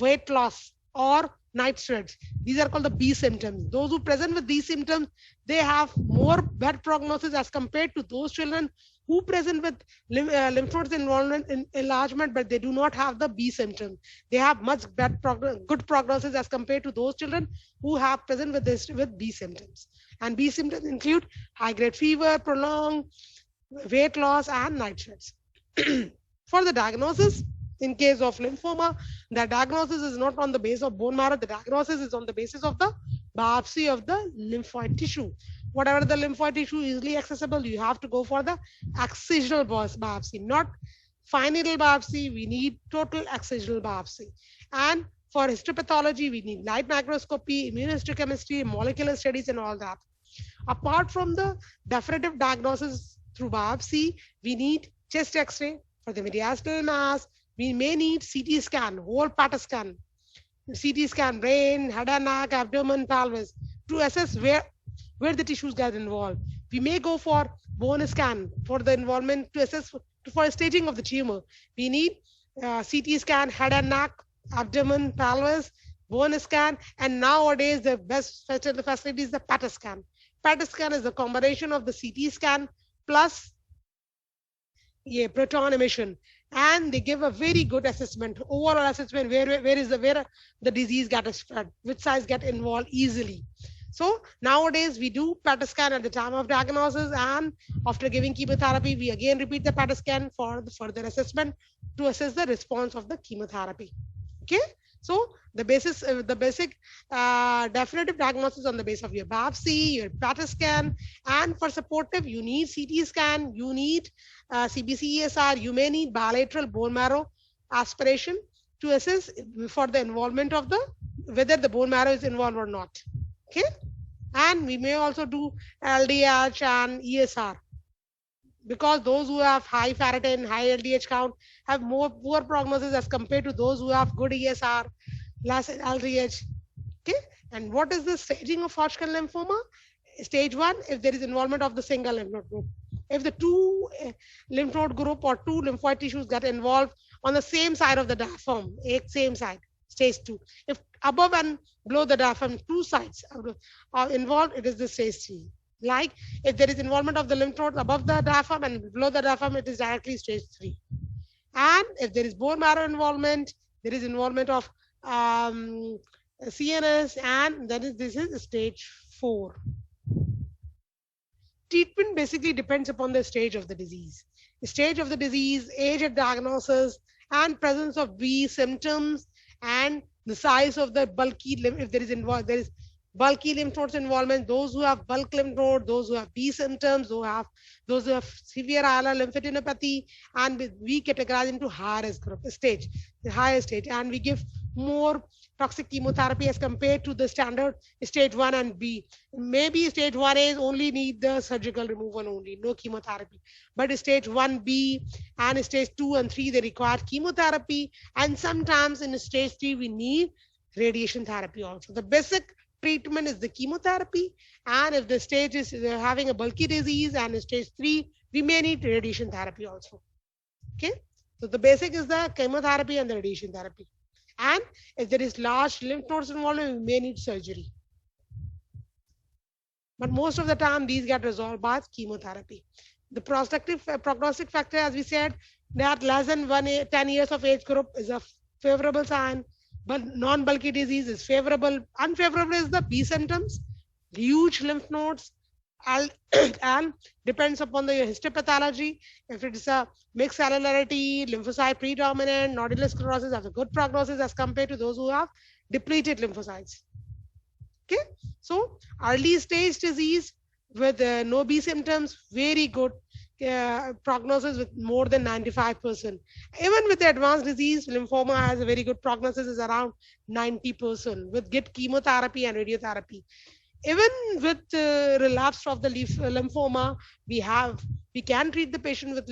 weight loss, or night sweats. These are called the B symptoms. Those who present with these symptoms, they have more bad prognosis as compared to those children who present with lymph nodes involvement in enlargement, but they do not have the B symptom. They have much good prognosis as compared to those children who have present with B symptoms. And B symptoms include high-grade fever, prolonged weight loss, and night sweats. For the diagnosis, in case of lymphoma, the diagnosis is not on the basis of bone marrow. The diagnosis is on the basis of the biopsy of the lymphoid tissue. Whatever the lymphoid tissue is easily accessible, you have to go for the excisional biopsy, not fine needle biopsy. We need total excisional biopsy. And for histopathology, we need light microscopy, immunohistochemistry, molecular studies, and all that. Apart from the definitive diagnosis through biopsy, we need chest X-ray for the mediastinal mass. We may need CT scan, whole PET scan, CT scan, brain, head and neck, abdomen, pelvis, to assess where the tissues get involved. We may go for bone scan for the involvement to assess for staging of the tumor. We need CT scan, head and neck, abdomen, pelvis, bone scan, and nowadays the best facility is the PET scan. PET scan is a combination of the CT scan plus proton emission. and they give a very good assessment, overall assessment, where the disease get spread, which size get involved easily. So nowadays we do PET scan at the time of diagnosis, and after giving chemotherapy, we again repeat the PET scan for the further assessment to assess the response of the chemotherapy. Okay, so the basic definitive diagnosis on the basis of your biopsy, your PET scan, and for supportive, you need CT scan, you need CBC-ESR, you may need bilateral bone marrow aspiration to assess for the involvement of the whether the bone marrow is involved or not. Okay, and we may also do LDH and ESR, because those who have high ferritin, high LDH count have more poor prognosis as compared to those who have good ESR, less LDH. Okay, and what is the staging of Hodgkin lymphoma? Stage 1, if there is involvement of the single lymph node group. If the two lymph node group or two lymphoid tissues get involved on the same side of the diaphragm, same side, stage 2. If above and below the diaphragm, two sides are involved, it is the stage 3. Like if there is involvement of the lymph nodes above the diaphragm and below the diaphragm, it is directly stage 3. And if there is bone marrow involvement, there is involvement of CNS, and this is stage 4. Treatment basically depends upon the stage of the disease. The stage of the disease, age of diagnosis, and presence of B symptoms, and the size of the bulky lymph. If there is bulky lymph nodes involvement, those who have bulk lymph node, those who have B symptoms, those who have severe ILR lymphadenopathy, and we categorize into higher group stage, the higher stage, and we give more toxic chemotherapy as compared to the standard stage 1 and B. Maybe stage 1A only need the surgical removal only, no chemotherapy. But stage 1B and stage 2 and 3, they require chemotherapy. And sometimes in stage 3, we need radiation therapy also. The basic treatment is the chemotherapy. And if the stage is having a bulky disease and stage 3, we may need radiation therapy also. Okay. So the basic is the chemotherapy and the radiation therapy. And if there is large lymph nodes involved, we may need surgery. But most of the time, these get resolved by chemotherapy. The prognostic factor, as we said, that less than 10 years of age group is a favorable sign, but non-bulky disease is favorable. Unfavorable is the B symptoms, huge lymph nodes, and depends upon the histopathology. If it is a mixed cellularity, lymphocyte predominant, nodular sclerosis has a good prognosis as compared to those who have depleted lymphocytes. Okay, so early stage disease with no B symptoms, very good prognosis with more than 95%. Even with the advanced disease, lymphoma has a very good prognosis, is around 90% with good chemotherapy and radiotherapy. Even with relapse of the lymphoma, we can treat the patient with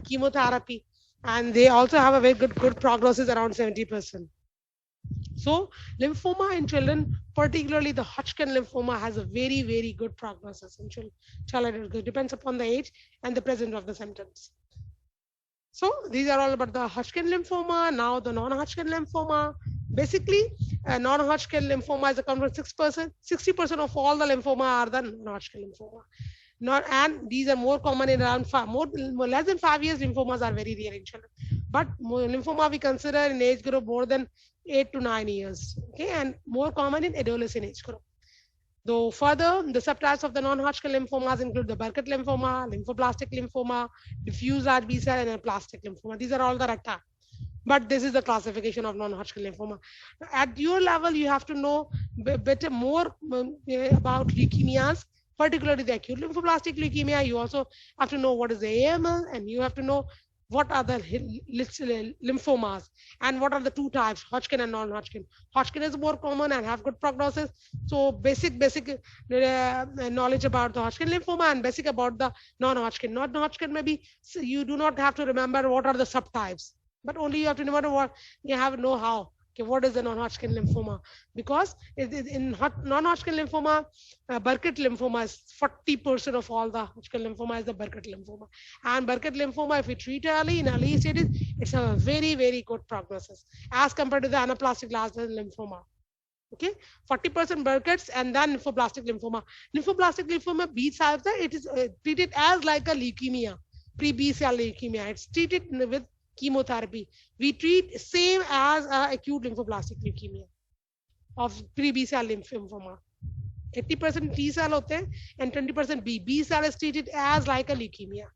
chemotherapy, and they also have a very good prognosis, around 70%. So lymphoma in children, particularly the Hodgkin lymphoma, has a very good prognosis in children. It depends upon the age and the presence of the symptoms. So these are all about the Hodgkin lymphoma. Now the non-Hodgkin lymphoma. Basically, non-Hodgkin lymphoma is account for 6%. 60% of all the lymphoma are the non-Hodgkin lymphoma. And these are more common in around less than 5 years. Lymphomas are very rare in children. But lymphoma we consider in age group more than 8 to 9 years. Okay, and more common in adolescent age group. Though further, the subtypes of the non-Hodgkin lymphomas include the Burkitt lymphoma, lymphoblastic lymphoma, diffuse large B-cell, and aplastic lymphoma. These are all the recta. But this is the classification of non-Hodgkin lymphoma. At your level, you have to know better more about leukemias, particularly the acute lymphoblastic leukemia. You also have to know what is the AML, and you have to know what are the lymphomas and what are the two types, Hodgkin and non-Hodgkin. Hodgkin is more common and have good prognosis. So basic knowledge about the Hodgkin lymphoma and basic about the non-Hodgkin. Non-Hodgkin, maybe you do not have to remember what are the subtypes, but only you have to remember what you have to know how. Okay, what is the non-Hodgkin lymphoma? Because in non-Hodgkin lymphoma, Burkitt lymphoma is 40% of all the Hodgkin lymphoma is the Burkitt lymphoma. And Burkitt lymphoma, if we treat early, in early stages, it's a very good prognosis as compared to the anaplastic large lymphoma. Okay, 40% Burkitt's and then lymphoblastic lymphoma. Lymphoblastic lymphoma B cells, it is treated as like a leukemia, pre-B cell leukemia. It's treated with chemotherapy. We treat same as acute lymphoblastic leukemia of pre-B cell lymphoma. 80% T cell होते हैं and 20% B. B cell is treated as like a leukemia.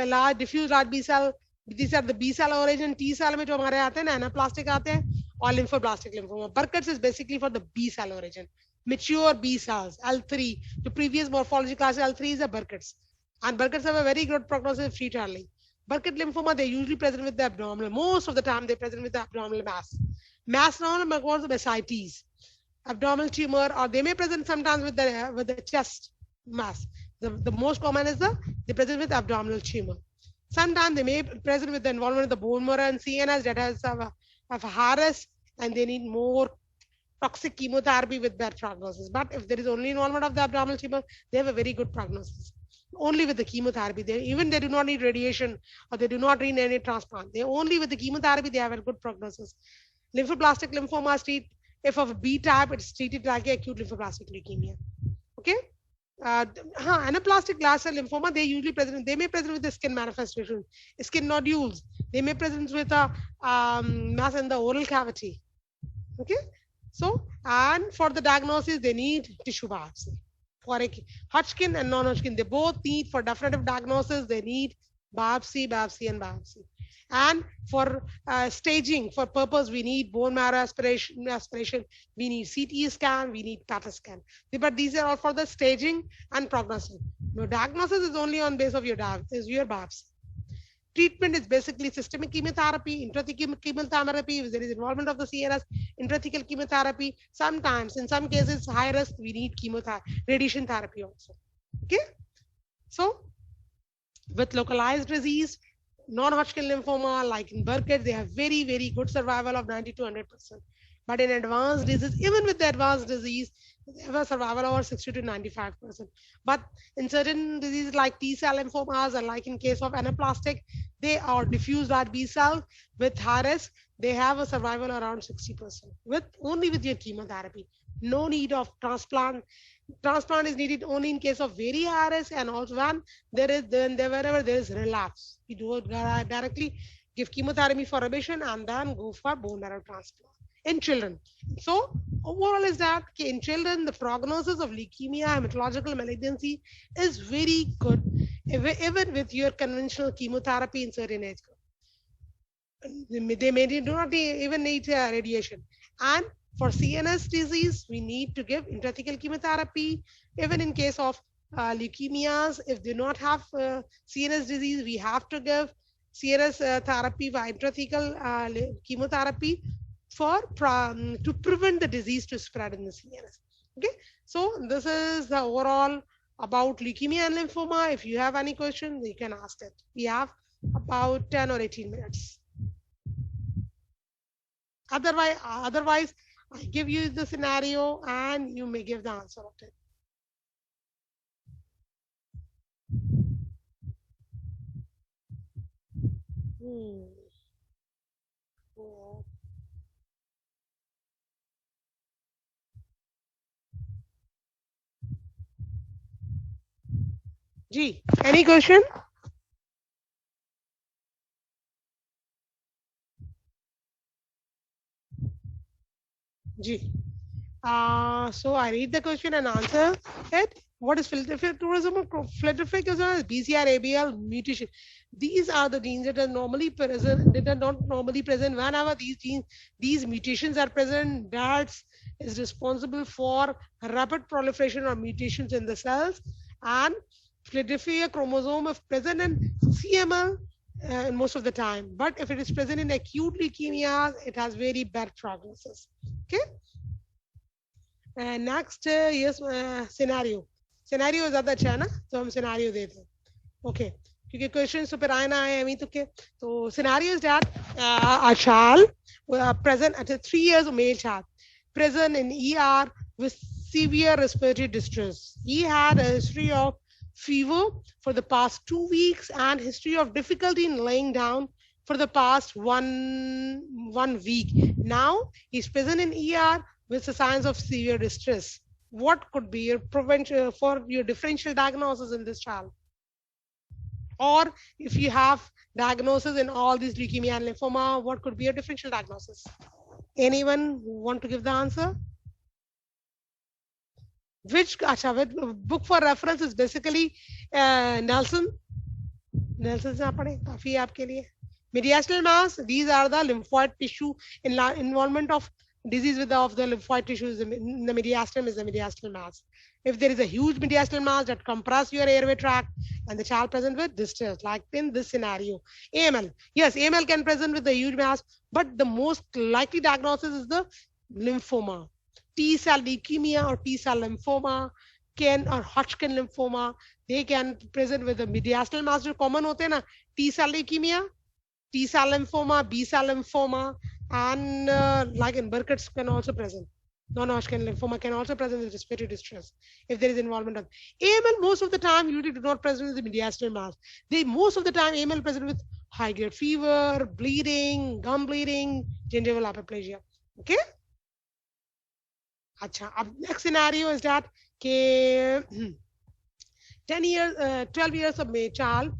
Large diffuse large B cell, these are the B cell origin. T cell में जो हमारे आते हैं ना anaplastic आते हैं और lymphoblastic lymphoma. Burkitt's is basically for the B cell origin. Mature B cells, L3. The previous morphology class L3 is a Burkitt's. And Burkitt's have a very good prognosis free early. Burkitt lymphoma, they usually present with the abdominal. Most of the time, they present with the abdominal mass. Mass known as ascites, abdominal tumor, or they may present sometimes with the chest mass. The most common is they present with abdominal tumor. Sometimes they may present with the involvement of the bone marrow and CNS that has a high risk, and they need more toxic chemotherapy with bad prognosis. But if there is only involvement of the abdominal tumor, they have a very good prognosis. Only with the chemotherapy, they do not need radiation or they do not need any transplant. They only with the chemotherapy they have a good prognosis. Lymphoblastic lymphoma treat if of B type, it's treated like acute lymphoblastic leukemia. Okay. Anaplastic large cell lymphoma, they usually present. They may present with the skin manifestation, skin nodules. They may present with a mass in the oral cavity. Okay. So, and for the diagnosis, they need tissue biopsy. For Hodgkin and non-Hodgkin, they both need for definitive diagnosis. They need biopsy, and biopsy. And for staging, for purpose, we need bone marrow aspiration. We need CT scan. We need PET scan. But these are all for the staging and prognosis. No, diagnosis is only on base of your biopsy. Treatment is basically systemic chemotherapy, intrathecal chemotherapy. If there is involvement of the CNS, intrathecal chemotherapy. Sometimes, in some cases, high risk, we need chemotherapy, radiation therapy also. Okay. So, with localized disease, non-Hodgkin lymphoma, like in Burkitt, they have very, very good survival of 90 to 100%. But in advanced disease, even with the advanced disease, they have a survival over 60 to 95%. But in certain diseases like T cell lymphomas, and like in case of anaplastic, they are diffuse large B cells with high risk, they have a survival around 60% with only with your chemotherapy. No need of transplant. Transplant is needed only in case of very high risk, and also when wherever there is relapse, you do directly give chemotherapy for remission and then go for bone marrow transplant in children. So overall is that in children, the prognosis of leukemia, hematological malignancy is very good, even with your conventional chemotherapy in certain age group. They may do not even need radiation. And for CNS disease, we need to give intrathecal chemotherapy. Even in case of leukemias, if they do not have CNS disease, we have to give CNS therapy by intrathecal chemotherapy to prevent the disease to spread in the CNS. Okay, so this is the overall about leukemia and lymphoma. If you have any questions, you can ask it. We have about 10 or 18 minutes. Otherwise, I give you the scenario and you may give the answer of it. Ji, any question? Ji. So I read the question and answer it. What is filtrophilism? Filtrophilism is BCR ABL mutation. These are the genes that are normally present. That are not normally present. Whenever these mutations are present, that is responsible for rapid proliferation of mutations in the cells. And Philadelphia chromosome is present in CML most of the time. But if it is present in acute leukemia, it has very bad prognosis. Okay. Next, yes, scenario. Scenario ज़्यादा अच्छा है ना, तो हम scenario देते हैं. Okay. क्योंकि questions तो फिर आए ना आए अभी तो के. So scenario is that a child present at 3 years, male child present in ER with severe respiratory distress. He had a history of fever for the past 2 weeks and history of difficulty in laying down for the past one week. Now he's present in ER with the signs of severe distress. What could be your prevention for your differential diagnosis in this child? Or if you have diagnosis in all these leukemia and lymphoma, what could be a differential diagnosis? Anyone want to give the answer? Which book for reference is basically Nelson. Nelson से आप पढ़े काफी है आपके लिए. Mediastinal mass, these are the lymphoid tissue involvement of disease with of the lymphoid tissues in the mediastinum is the mediastinal mass. If there is a huge mediastinal mass that compress your airway tract and the child present with distress, like in this scenario, AML. Yes, AML can present with the huge mass, but the most likely diagnosis is the lymphoma. T cell leukemia or T cell lymphoma can or Hodgkin lymphoma, they can present with the mediastinal mass जो common होते हैं ना, T cell leukemia, T cell lymphoma, B cell lymphoma, and like in Burkitt's can also present. Non-Hodgkin lymphoma can also present with respiratory distress if there is involvement of AML. Most of the time, usually do not present with the mediastinal mass. They most of the time AML present with high-grade fever, bleeding, gum bleeding, gingival hyperplasia. Okay. Acha. Next scenario is that 10 years, 12 years of child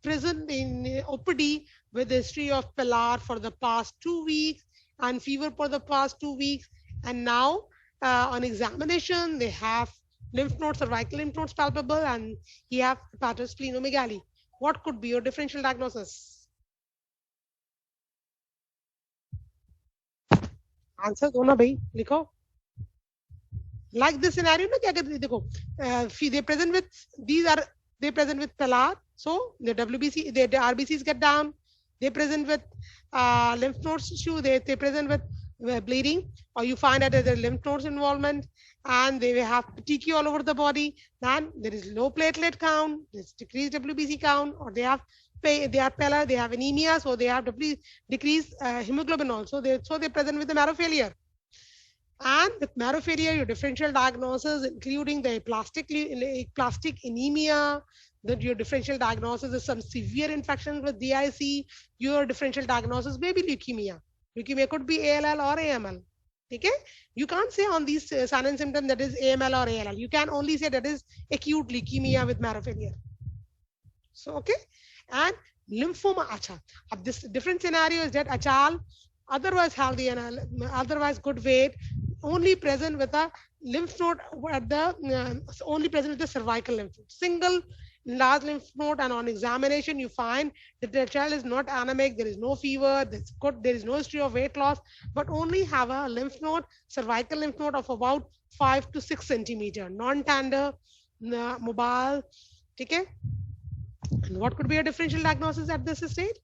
present in OPD with a history of pillar for the past 2 weeks and fever for the past 2 weeks. And now on examination, they have lymph nodes, cervical lymph nodes palpable, and he have hepatosplenomegaly. What could be your differential diagnosis? Answer दो ना भाई, लिखो. Like this scenario, ना क्या करते देखो, they present with they present with pillar, so the WBC, the RBCs get down. They present with lymph nodes tissue. They present with bleeding, or you find that there is lymph nodes involvement, and they have TQ all over the body. Then there is low platelet count, there's decreased WBC count, or they are pallor, they have anemia, so they have decreased hemoglobin also. So they present with the marrow failure. And with marrow failure, your differential diagnosis, including the aplastic anemia, that your differential diagnosis is some severe infections with DIC, your differential diagnosis may be leukemia. Leukemia could be ALL or AML. Okay? You can't say on these signs and symptoms that is AML or ALL. You can only say that is acute leukemia with marrow failure. So, okay? And lymphoma, acha. This different scenario is that a child otherwise healthy and otherwise good weight, only present with a lymph node at the only present with the cervical lymph node, single large lymph node, and on examination you find that the child is not anemic, there is no fever, there is no history of weight loss, but only have a lymph node, cervical lymph node of about 5 to 6 centimeter, non-tender, mobile. Okay. And what could be a differential diagnosis at this stage?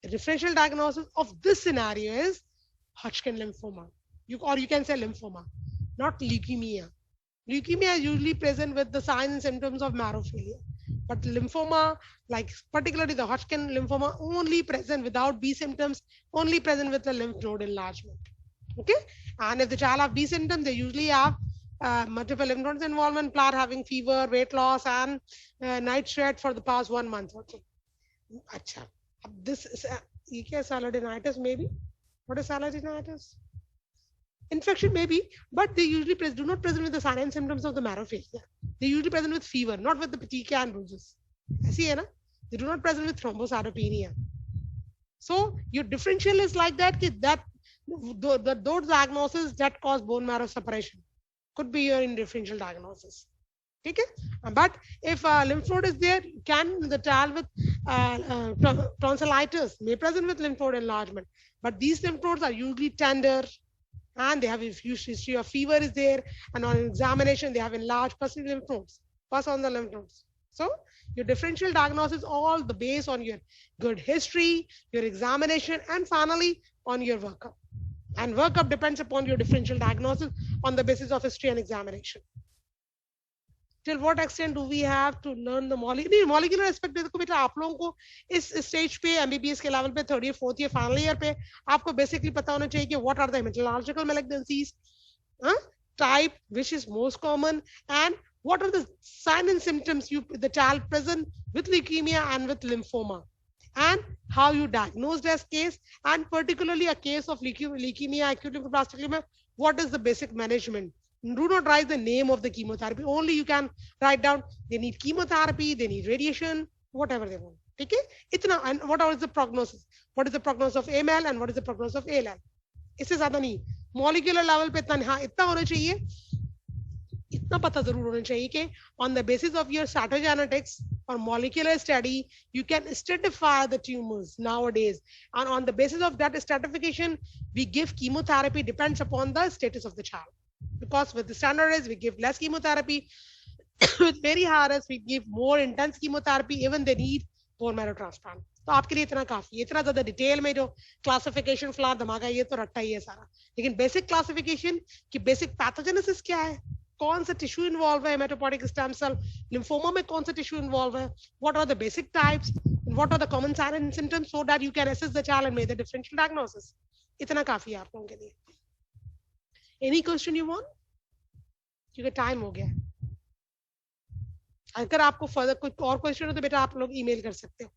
The differential diagnosis of this scenario is Hodgkin lymphoma. You can say lymphoma, not leukemia. Leukemia is usually present with the signs and symptoms of marrow failure. But lymphoma, like particularly the Hodgkin lymphoma, only present without B symptoms, only present with the lymph node enlargement. Okay? And if the child have B symptoms, they usually have multiple lymph nodes involvement, plaque having fever, weight loss, and night sweat for the past 1 month or so. Achha. This is salidinitis maybe. What is salidinitis? Infection maybe, but they usually do not present with the signs and symptoms of the marrow failure. They usually present with fever, not with the petechiae and bruises. See, they do not present with thrombocytopenia. So your differential is like that, those diagnoses that cause bone marrow separation could be your differential diagnosis. Okay? But if lymph node is there, can the child with tonsillitis may present with lymph node enlargement, but these lymph nodes are usually tender and they have a huge history of fever is there, and on examination they have enlarged pus lymph nodes, pus on the lymph nodes. So your differential diagnosis all the based on your good history, your examination, and finally on your workup. And workup depends upon your differential diagnosis on the basis of history and examination. Till what extent do we have to learn the molecular aspect? देखो बेटा आप लोगों को इस stage पे MBBS के level पे 3rd year 4th year final year पे आपको बेसिकली पता होना चाहिए कि what are the hematological malignancies, type which is most common, and what are the signs and symptoms the child present with leukemia and with lymphoma, and how you diagnosed as case, and particularly a case of leukemia, acute lymphoblastic leukemia, what is the basic management? Do not write the name of the chemotherapy. Only you can write down they need chemotherapy, they need radiation, whatever they want. Okay? And what is the prognosis? What is the prognosis of AML and what is the prognosis of ALL? इससे ज्यादा नहीं. Molecular level पे इतना, हाँ इतना होना चाहिए. इतना पता जरूर होना चाहिए कि on the basis of your cytogenetics or molecular study, you can stratify the tumors nowadays. And on the basis of that stratification, we give chemotherapy depends upon the status of the child. Because with the standard risk, we give less chemotherapy. With very high risk, we give more intense chemotherapy. Even they need bone marrow transplant. तो आपके लिए इतना काफी है. इतना ज्यादा detail में जो क्लासिफिकेशन फिलहाल दिमाग है, ये तो रट्टा ही है सारा. लेकिन बेसिक क्लासिफिकेशन की बेसिक पैथोजेनेसिस क्या है, कौन सा टिश्यू इन्वॉल्व है, हेमेटोपोटिक स्टेम सेल लिम्फोमा में कौन सा टिश्यू इन्वॉल्व है, what are the basic types, what are the common sign and symptoms, so that you can assess the child and make the differential diagnosis. इतना काफी है आप लोगों के लिए. Any question you want? क्योंकि टाइम हो गया. अगर आपको फर्दर कोई और क्वेश्चन हो तो बेटा आप लोग ईमेल कर सकते हो.